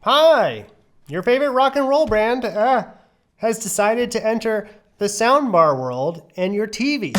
Hi! Your favorite rock and roll brand has decided to enter the soundbar world and your TV.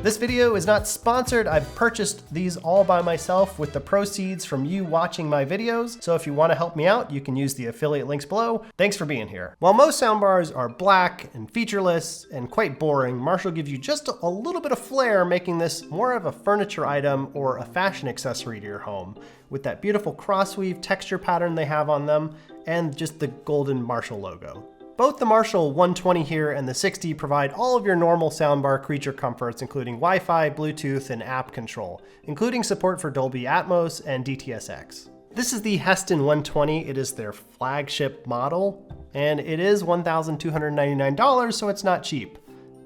This video is not sponsored. I've purchased these all by myself with the proceeds from you watching my videos. So if you want to help me out, you can use the affiliate links below. Thanks for being here. While most soundbars are black and featureless and quite boring, Marshall gives you just a little bit of flair, making this more of a furniture item or a fashion accessory to your home, with that beautiful crossweave texture pattern they have on them and just the golden Marshall logo. Both the Marshall 120 here and the 60 provide all of your normal soundbar creature comforts, including Wi-Fi, Bluetooth, and app control, including support for Dolby Atmos and DTS:X. This is the Heston 120. It is their flagship model, and it is $1,299, so it's not cheap.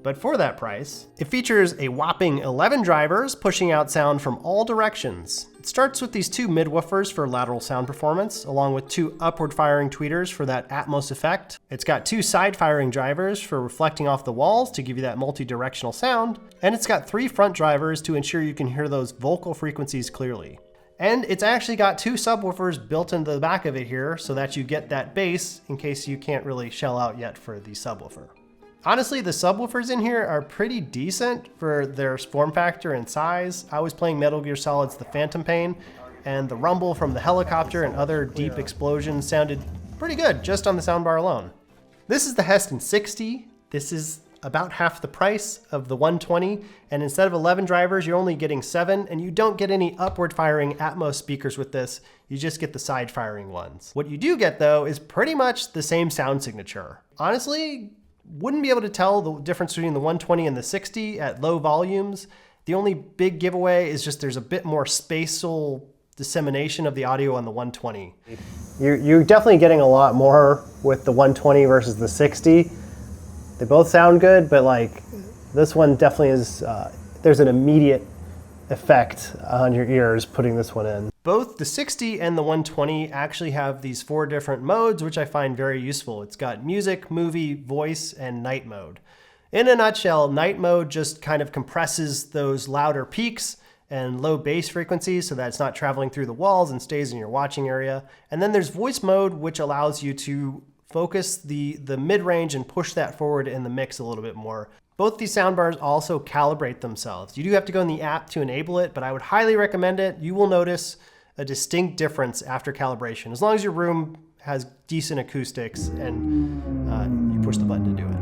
But for that price, it features a whopping 11 drivers pushing out sound from all directions. It starts with these two mid-woofers for lateral sound performance, along with two upward-firing tweeters for that Atmos effect. It's got two side-firing drivers for reflecting off the walls to give you that multi-directional sound, and it's got three front drivers to ensure you can hear those vocal frequencies clearly. And it's actually got two subwoofers built into the back of it here so that you get that bass in case you can't really shell out yet for the subwoofer. Honestly, the subwoofers in here are pretty decent for their form factor and size. I was playing Metal Gear Solid's The Phantom Pain, and the rumble from the helicopter and other deep explosions sounded pretty good just on the soundbar alone. This is the Heston 60. This is about half the price of the 120, and instead of 11 drivers, you're only getting 7, and you don't get any upward firing Atmos speakers with this. You just get the side firing ones. What you do get though is pretty much the same sound signature. Honestly, wouldn't be able to tell the difference between the 120 and the 60 at low volumes. The only big giveaway is just there's a bit more spatial dissemination of the audio on the 120. You're definitely getting a lot more with the 120 versus the 60. They both sound good, but like this one definitely is, there's an immediate effect on your ears putting this one in. Both the 60 and the 120 actually have these 4 different modes, which I find very useful. It's got music, movie, voice, and night mode. In a nutshell, night mode just kind of compresses those louder peaks and low bass frequencies so that it's not traveling through the walls and stays in your watching area. And then there's voice mode, which allows you to focus the mid-range and push that forward in the mix a little bit more. Both these soundbars also calibrate themselves. You do have to go in the app to enable it, but I would highly recommend it. You will notice a distinct difference after calibration, as long as your room has decent acoustics and you push the button to do it.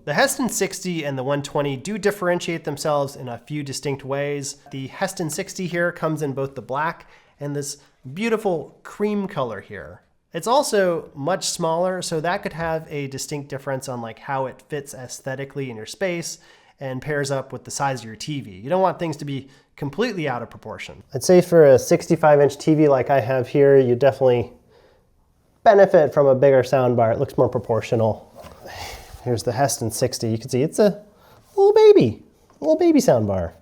The Heston 60 and the 120 do differentiate themselves in a few distinct ways. The Heston 60 here comes in both the black and this beautiful cream color here. It's also much smaller, so that could have a distinct difference on like how it fits aesthetically in your space and pairs up with the size of your TV. You don't want things to be completely out of proportion. I'd say for a 65-inch TV like I have here, you definitely benefit from a bigger soundbar. It looks more proportional. Here's the Heston 60. You can see it's a little baby soundbar.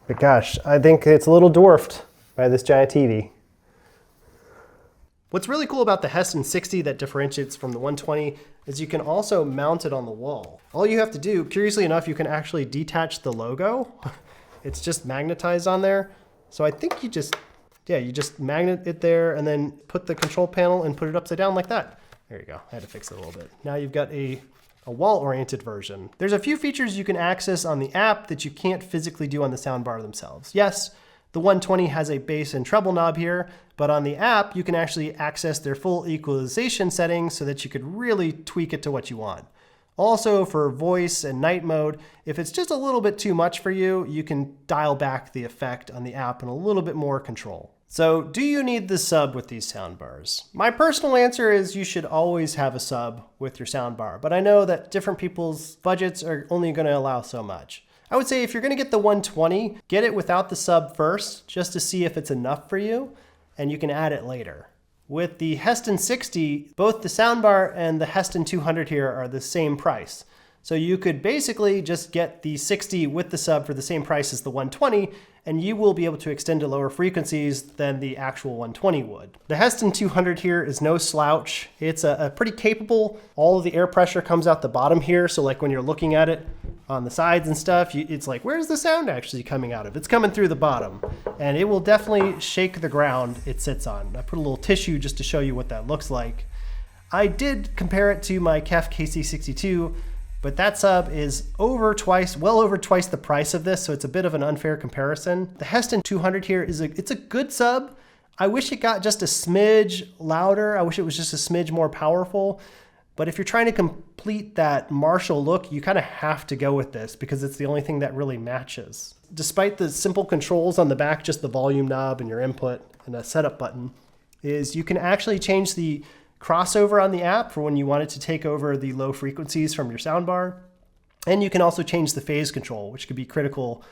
But gosh, I think it's a little dwarfed by this giant TV. What's really cool about the Heston 60 that differentiates from the 120 is you can also mount it on the wall. All you have to do, curiously enough, you can actually detach the logo. It's just magnetized on there. So I think you just magnet it there and then put the control panel and put it upside down like that. There you go. I had to fix it a little bit. Now you've got a wall-oriented version. There's a few features you can access on the app that you can't physically do on the soundbar themselves. Yes, the 120 has a bass and treble knob here, but on the app, you can actually access their full equalization settings so that you could really tweak it to what you want. Also, for voice and night mode, if it's just a little bit too much for you, you can dial back the effect on the app and a little bit more control. So, do you need the sub with these soundbars? My personal answer is you should always have a sub with your soundbar, but I know that different people's budgets are only going to allow so much. I would say if you're going to get the 120, get it without the sub first, just to see if it's enough for you, and you can add it later. With the Heston 60, both the soundbar and the Heston 200 here are the same price. So you could basically just get the 60 with the sub for the same price as the 120, and you will be able to extend to lower frequencies than the actual 120 would. The Heston 200 here is no slouch. It's a pretty capable. All of the air pressure comes out the bottom here, so like when you're looking at it on the sides and stuff, it's like, where's the sound actually coming out of? It's coming through the bottom, and it will definitely shake the ground it sits on. I put a little tissue just to show you what that looks like. I did compare it to my KEF KC62, but that sub is well over twice the price of this, so it's a bit of an unfair comparison. The Heston 200 here it's a good sub. I wish it got just a smidge louder. I wish it was just a smidge more powerful. But if you're trying to complete that Marshall look, you kind of have to go with this because it's the only thing that really matches. Despite the simple controls on the back, just the volume knob and your input and a setup button, is you can actually change the crossover on the app for when you want it to take over the low frequencies from your soundbar. And you can also change the phase control, which could be critical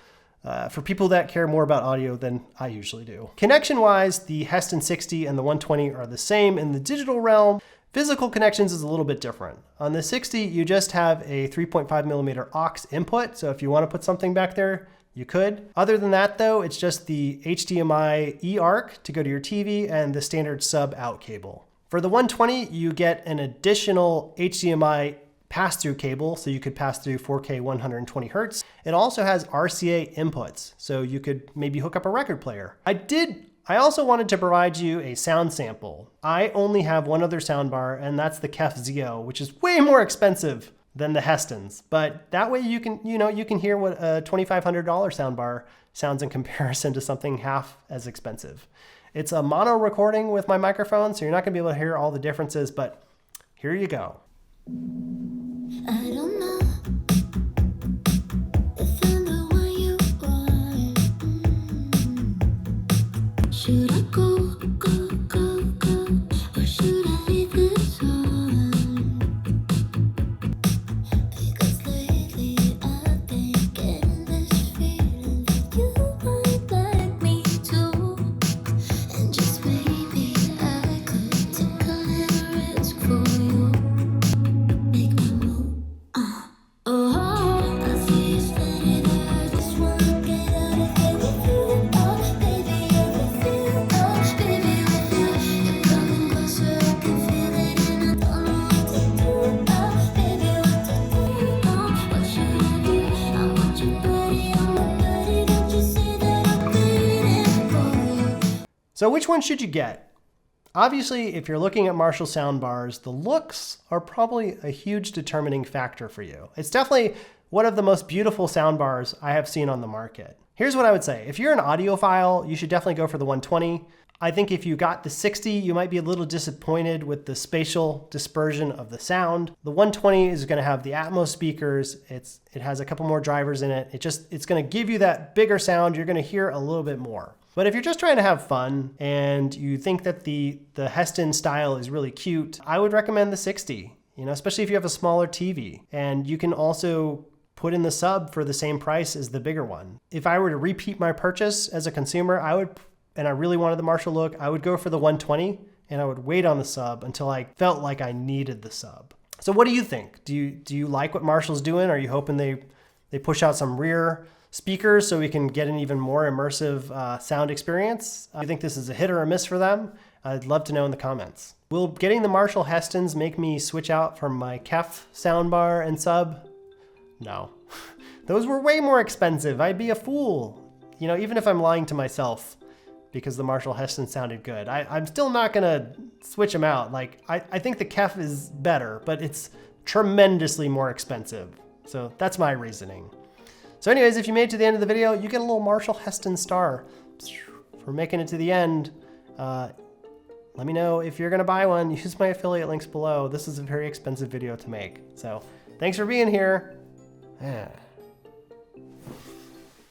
for people that care more about audio than I usually do. Connection-wise, the Heston 60 and the 120 are the same in the digital realm. Physical connections is a little bit different. On the 60, you just have a 3.5 millimeter aux input, so if you want to put something back there, you could. Other than that though, it's just the HDMI eARC to go to your TV and the standard sub out cable. For the 120, you get an additional HDMI pass-through cable, so you could pass through 4K 120 Hertz. It also has RCA inputs, so you could maybe hook up a record player. I also wanted to provide you a sound sample. I only have one other soundbar, and that's the KEF Zeo, which is way more expensive than the Hestons. But that way you can hear what a $2,500 soundbar sounds in comparison to something half as expensive. It's a mono recording with my microphone, so you're not gonna be able to hear all the differences, but here you go. I don't know if I'm the one you want. Should I go, or should I leave this on? Because lately I've been getting this feeling that you might like me too. And just maybe I could take a little risk for you. Make me move. Oh, I see you standing there. I just wanna get out of here with you. Oh, baby, everything. Oh, baby, with you. You're coming closer. I can feel it, and I don't know what to do. Oh, baby, what to do? Oh, what should I do? I want your body on my body. Don't you see that I'm waiting for you? So which one should you get? Obviously, if you're looking at Marshall soundbars, the looks are probably a huge determining factor for you. It's definitely one of the most beautiful soundbars I have seen on the market. Here's what I would say. If you're an audiophile, you should definitely go for the 120. I think if you got the 60, you might be a little disappointed with the spatial dispersion of the sound. The 120 is gonna have the Atmos speakers. It has a couple more drivers in it. It's gonna give you that bigger sound. You're gonna hear a little bit more. But if you're just trying to have fun and you think that the Heston style is really cute, I would recommend the 60, especially if you have a smaller TV. And you can also put in the sub for the same price as the bigger one. If I were to repeat my purchase as a consumer, and I really wanted the Marshall look, I would go for the 120 and I would wait on the sub until I felt like I needed the sub. So what do you think? Do you like what Marshall's doing? Are you hoping they push out some rear speakers so we can get an even more immersive sound experience? Do you think this is a hit or a miss for them? I'd love to know in the comments. Will getting the Marshall Hestons make me switch out from my KEF soundbar and sub? No. Those were way more expensive. I'd be a fool. Even if I'm lying to myself because the Marshall Heston sounded good, I'm still not gonna switch them out. I think the KEF is better, but it's tremendously more expensive. So that's my reasoning. So anyways, if you made it to the end of the video, you get a little Marshall Heston star for making it to the end. Let me know if you're gonna buy one. Use my affiliate links below. This is a very expensive video to make. So thanks for being here. Yeah.